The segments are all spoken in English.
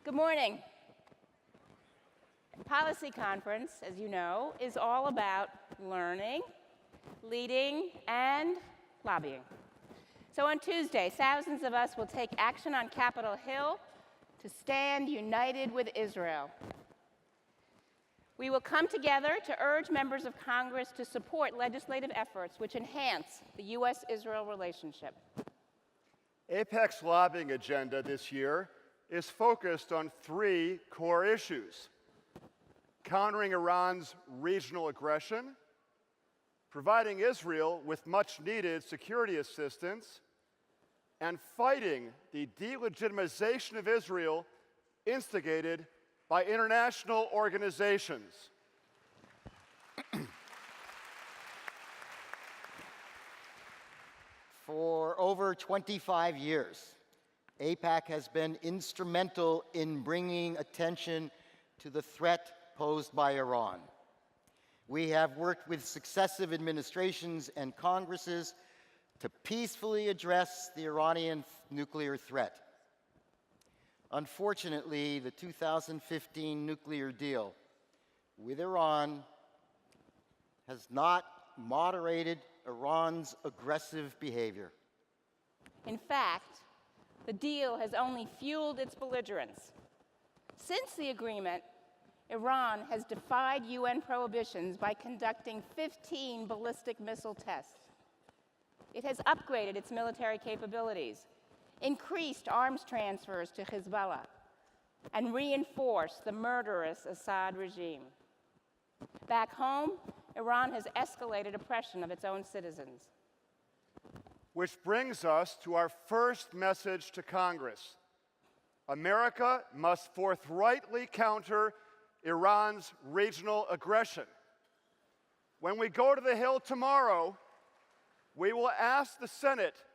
Good morning. Policy Conference, as you know, is all about learning, leading, and lobbying. So on Tuesday, thousands of us will take action on Capitol Hill to stand united with Israel. We will come together to urge members of Congress to support legislative efforts which enhance the U.S.-Israel relationship. AIPAC's lobbying agenda this year is focused on three core issues: countering Iran's regional aggression, providing Israel with much-needed security assistance, and fighting the delegitimization of Israel instigated by international organizations. For over 25 years, AIPAC has been instrumental in bringing attention to the threat posed by Iran. We have worked with successive administrations and Congresses to peacefully address the Iranian nuclear threat. Unfortunately, the 2015 nuclear deal with Iran has not moderated Iran's aggressive behavior. In fact, the deal has only fueled its belligerence. Since the agreement, Iran has defied UN prohibitions by conducting 15 ballistic missile tests. It has upgraded its military capabilities, increased arms transfers to Hezbollah, and reinforced the murderous Assad regime. Back home, Iran has escalated oppression of its own citizens. Which brings us to our first message to Congress. America must forthrightly counter Iran's regional aggression. When we go to the Hill tomorrow, we will ask the Senate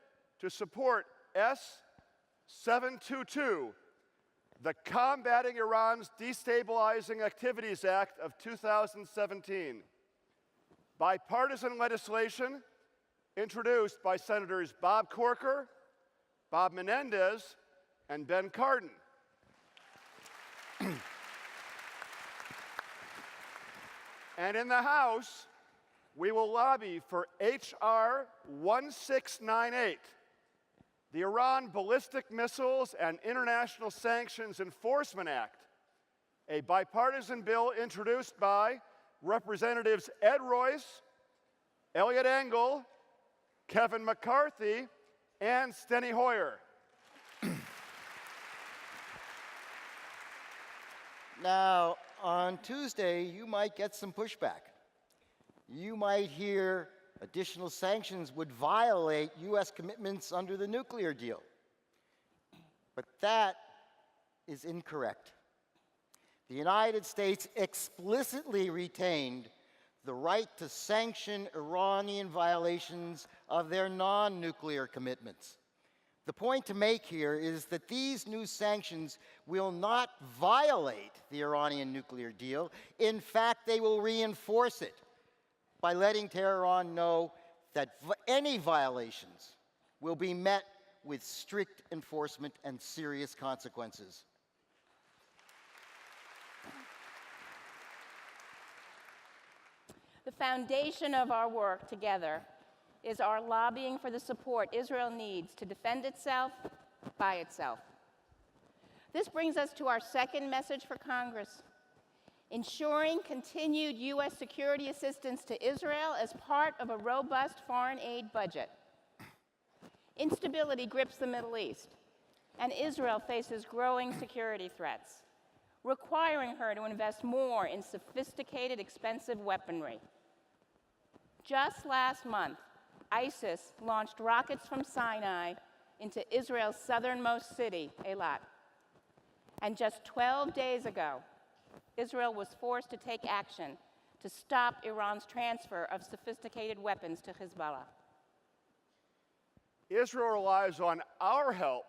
to support S-722, the Combating Iran's Destabilizing Activities Act of 2017, bipartisan legislation introduced by Senators Bob Corker, Bob Menendez, and Ben Cardin. And in the House, we will lobby for H.R. 1698, the Iran Ballistic Missiles and International Sanctions Enforcement Act, a bipartisan bill introduced by Representatives Ed Royce, Elliot Engel, Kevin McCarthy, and Steny Hoyer. Now, on Tuesday, you might get some pushback. You might hear additional sanctions would violate U.S. commitments under the nuclear deal. But that is incorrect. The United States explicitly retained the right to sanction Iranian violations of their non-nuclear commitments. The point to make here is that these new sanctions will not violate the Iranian nuclear deal. In fact, they will reinforce it by letting Tehran know that any violations will be met with strict enforcement and serious consequences. The foundation of our work together is our lobbying for the support Israel needs to defend itself by itself. This brings us to our second message for Congress: ensuring continued U.S. security assistance to Israel as part of a robust foreign aid budget. Instability grips the Middle East, and Israel faces growing security threats, requiring her to invest more in sophisticated, expensive weaponry. Just last month, ISIS launched rockets from Sinai into Israel's southernmost city, Eilat. And just 12 days ago, Israel was forced to take action to stop Iran's transfer of sophisticated weapons to Hezbollah. Israel relies on our help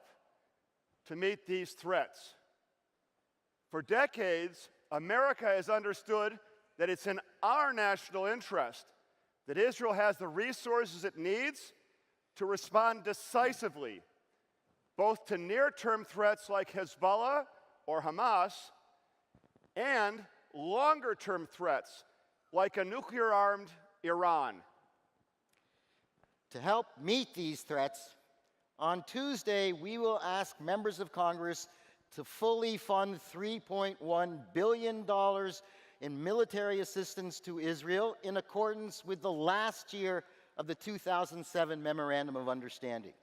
to meet these threats. For decades, America has understood that it's in our national interest that Israel has the resources it needs to respond decisively, both to near-term threats like Hezbollah or Hamas, and longer-term threats like a nuclear-armed Iran. To help meet these threats, on Tuesday, we will ask members of Congress to fully fund $3.1 billion in military assistance to Israel in accordance with the last year of the 2007 Memorandum of Understanding.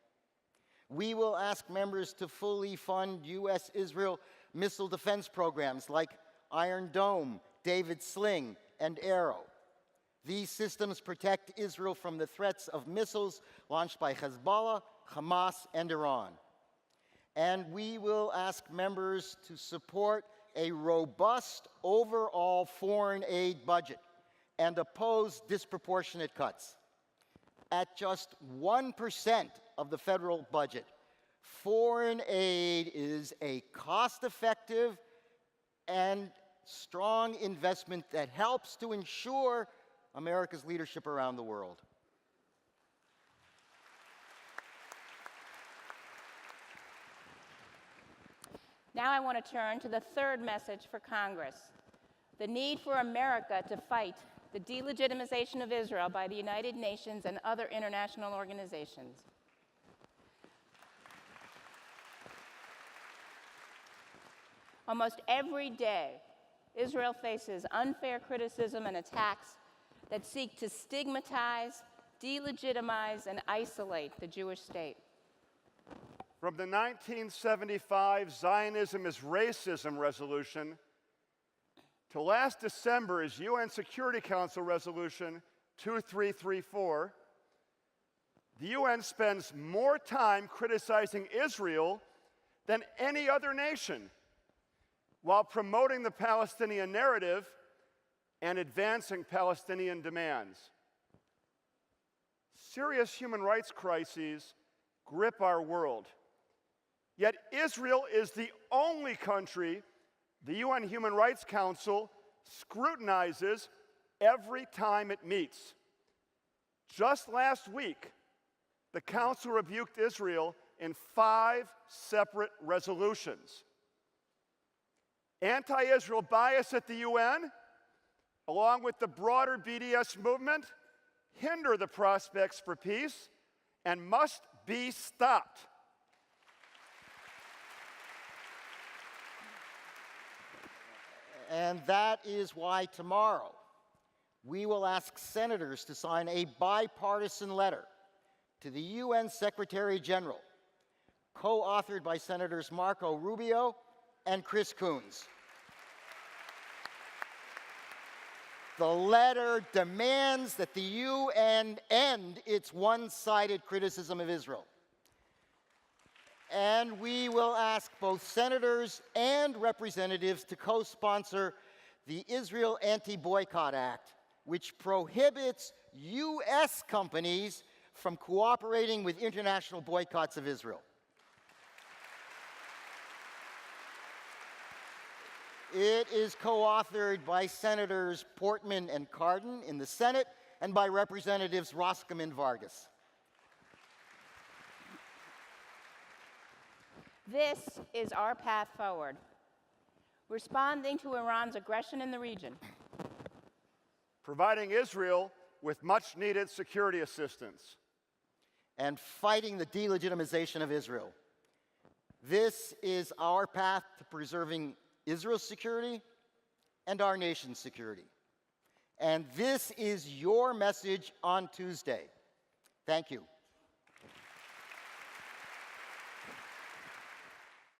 We will ask members to fully fund U.S.-Israel missile defense programs like Iron Dome, David Sling, and Arrow. These systems protect Israel from the threats of missiles launched by Hezbollah, Hamas, and Iran. And we will ask members to support a robust overall foreign aid budget and oppose disproportionate cuts. At just 1% of the federal budget, foreign aid is a cost-effective and strong investment that helps to ensure America's leadership around the world. Now I want to turn to the third message for Congress: the need for America to fight the delegitimization of Israel by the United Nations and other international organizations. Almost every day, Israel faces unfair criticism and attacks that seek to stigmatize, delegitimize, and isolate the Jewish state. From the 1975 Zionism is Racism resolution to last December's UN Security Council Resolution 2334, the UN spends more time criticizing Israel than any other nation, while promoting the Palestinian narrative and advancing Palestinian demands. Serious human rights crises grip our world. Yet Israel is the only country the UN Human Rights Council scrutinizes every time it meets. Just last week, the Council rebuked Israel in 5 separate resolutions. Anti-Israel bias at the UN, along with the broader BDS movement, hinder the prospects for peace and must be stopped. And that is why tomorrow we will ask senators to sign a bipartisan letter to the UN Secretary General, co-authored by Senators Marco Rubio and Chris Coons. The letter demands that the UN end its one-sided criticism of Israel. And we will ask both senators and representatives to co-sponsor the Israel Anti-Boycott Act, which prohibits U.S. companies from cooperating with international boycotts of Israel. It is co-authored by Senators Portman and Cardin in the Senate and by Representatives Roscoe and Vargas. This is our path forward, responding to Iran's aggression in the region, providing Israel with much-needed security assistance, and fighting the delegitimization of Israel. This is our path to preserving Israel's security and our nation's security. And this is your message on Tuesday. Thank you.